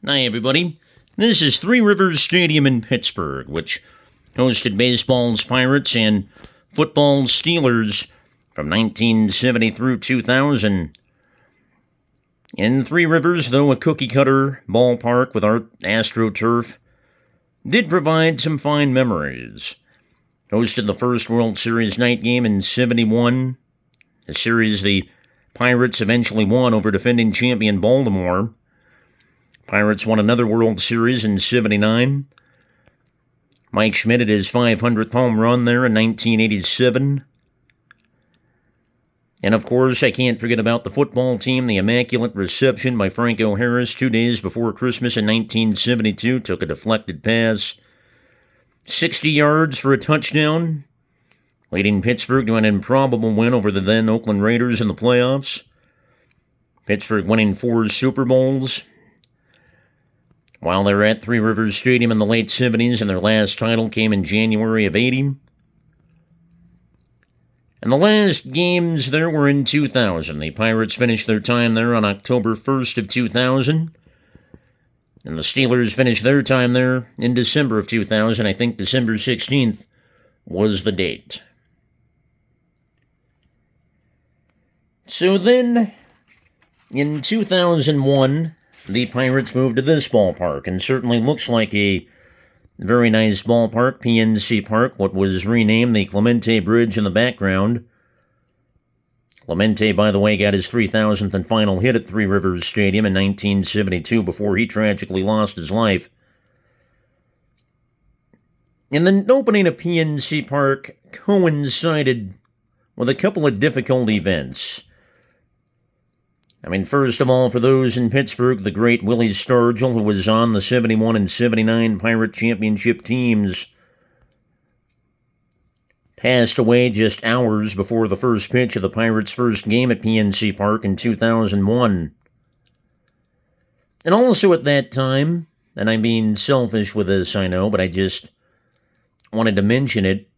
Hi, everybody. This is Three Rivers Stadium in Pittsburgh, which hosted baseball's Pirates and football's Steelers from 1970 through 2000. In Three Rivers, though a cookie-cutter ballpark with art AstroTurf, did provide some fine memories. Hosted the first World Series night game in '71, a series the Pirates eventually won over defending champion Baltimore. Pirates won another World Series in '79. Mike Schmidt at his 500th home run there in 1987. And of course, I can't forget about the football team. The immaculate reception by Franco Harris 2 days before Christmas in 1972 took a deflected pass 60 yards for a touchdown, leading Pittsburgh to an improbable win over the then Oakland Raiders in the playoffs. Pittsburgh winning 4 Super Bowls while they were at Three Rivers Stadium in the late 70s, and their last title came in January of '80. And the last games there were in 2000. The Pirates finished their time there on October 1st of 2000. And the Steelers finished their time there in December of 2000. I think December 16th was the date. So then, in 2001, the Pirates moved to this ballpark, and certainly looks like a very nice ballpark, PNC Park, what was renamed the Clemente Bridge in the background. Clemente, by the way, got his 3,000th and final hit at Three Rivers Stadium in 1972 before he tragically lost his life. And the opening of PNC Park coincided with a couple of difficult events. First of all, for those in Pittsburgh, the great Willie Stargell, who was on the '71 and '79 Pirate Championship teams, passed away just hours before the first pitch of the Pirates' first game at PNC Park in 2001. And also at that time, and I'm being selfish with this, I know, but I just wanted to mention it,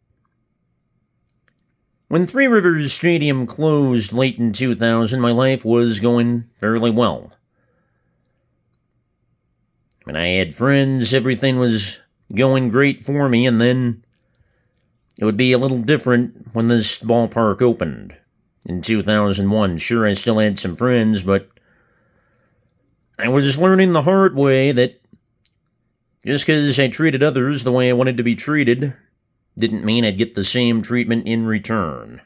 when Three Rivers Stadium closed late in 2000, my life was going fairly well. I had friends, everything was going great for me, and then it would be a little different when this ballpark opened in 2001. Sure, I still had some friends, but I was learning the hard way that just because I treated others the way I wanted to be treated didn't mean I'd get the same treatment in return.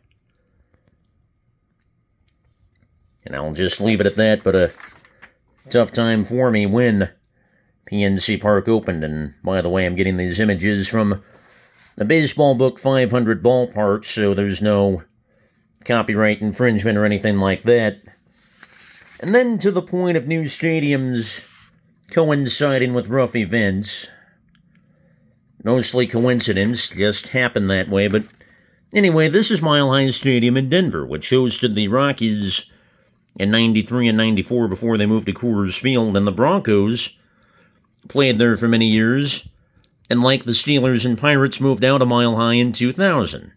And I'll just leave it at that, but a tough time for me when PNC Park opened. And by the way, I'm getting these images from the baseball book 500 Ballparks, so there's no copyright infringement or anything like that. And then to the point of new stadiums coinciding with rough events. Mostly coincidence, just happened that way, but anyway, this is Mile High Stadium in Denver, which hosted the Rockies in '93 and '94 before they moved to Coors Field, and the Broncos played there for many years, and like the Steelers and Pirates, moved out of Mile High in 2000.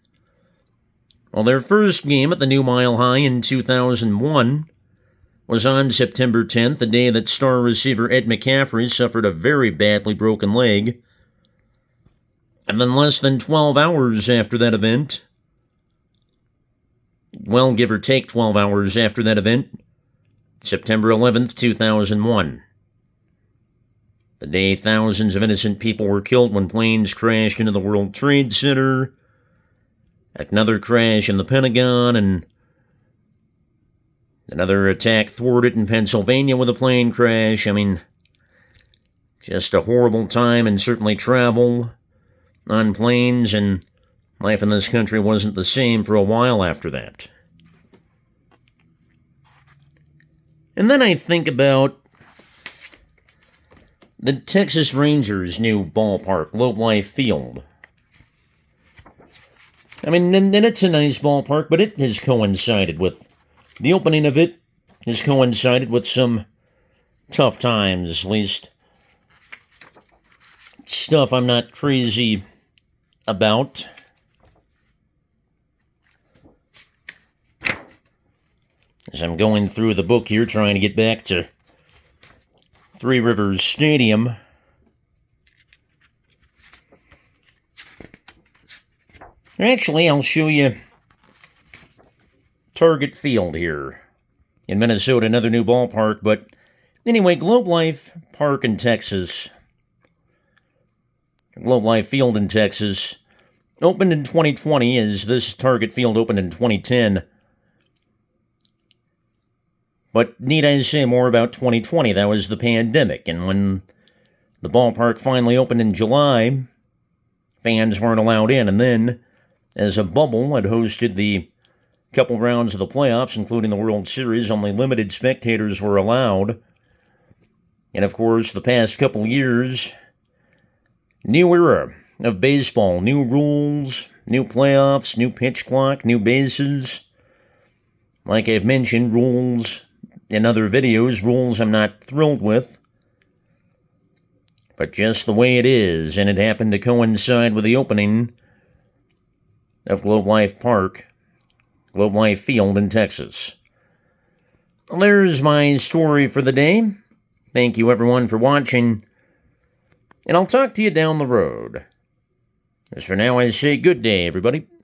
Well, their first game at the new Mile High in 2001 was on September 10th, the day that star receiver Ed McCaffrey suffered a very badly broken leg. And then less than 12 hours after that event, well, give or take 12 hours after that event, September 11th, 2001, the day thousands of innocent people were killed when planes crashed into the World Trade Center, another crash in the Pentagon, and another attack thwarted in Pennsylvania with a plane crash. Just a horrible time, and certainly travel on planes, and life in this country wasn't the same for a while after that. And then I think about the Texas Rangers' new ballpark, Globe Life Field. And it's a nice ballpark, but it has coincided with, the opening of it has coincided with some tough times, at least stuff I'm not crazy about. As I'm going through the book here, trying to get back to Three Rivers Stadium. Actually, I'll show you Target Field here in Minnesota, another new ballpark. But anyway, Globe Life Park in Texas, Globe Life Field in Texas, opened in 2020, as this Target Field opened in 2010. But need I say more about 2020? That was the pandemic, and when the ballpark finally opened in July, fans weren't allowed in, and then, as a bubble had hosted the couple rounds of the playoffs, including the World Series, only limited spectators were allowed. And of course, the past couple years, new era of baseball, new rules, new playoffs, new pitch clock, new bases. Like I've mentioned, rules in other videos, rules I'm not thrilled with, but just the way it is, and it happened to coincide with the opening of Globe Life Park, Globe Life Field in Texas. Well, there's my story for the day. Thank you everyone for watching, and I'll talk to you down the road. As for now, I say good day, everybody.